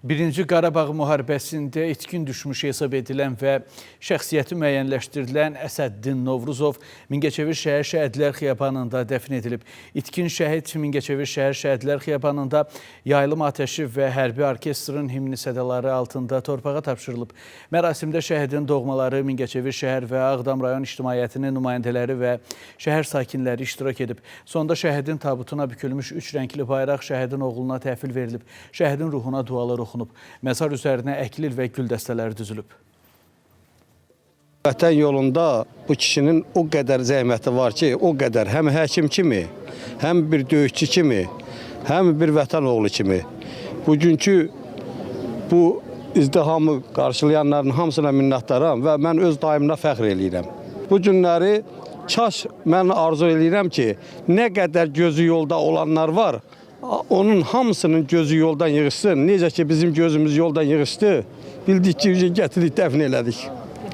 Birinci Qarabağ müharibəsində itkin düşmüş hesab edilən və şəxsiyyəti müəyyənləşdirilən Əsəddin Novruzov Mingəçevir şəhər Şəhidlər Xiyabanında dəfn edilib. İtkin şəhid Mingəçevir şəhər Şəhidlər Xiyabanında yaylım atəşi və hərbi orkestrın himni sədaları altında torpağa tapşırılıb. Mərasimdə şəhidin doğmaları, Mingəçevir şəhər və Ağdam rayon ictimaiyyətinin nümayəndələri və şəhər sakinləri iştirak edib. Sonda şəhidin tabutuna bükülmüş 3 rəngli bayraq şəhidin oğluna təhvil verilib. Şəhidin ruhuna dualar oxunub. Məzar üzərinə əklil və gül dəstələri düzülüb. Vətən yolunda bu kişinin o qədər zəhməti var ki, o qədər həm həkim kimi, həm bir döyüşçü kimi, həm bir vətən oğlu kimi. Bugünkü bu izdihamı qarşılayanların hamısına minnətdaram və mən öz daimına fəxr eləyirəm. Bu günləri kaş mən arzu eləyirəm ki, nə qədər gözü yolda olanlar var, onun hamısının gözü yoldan yığışsın. Necə ki bizim gözümüz yoldan yığışdı, bildik ki, gətirdik, dəfn elədik.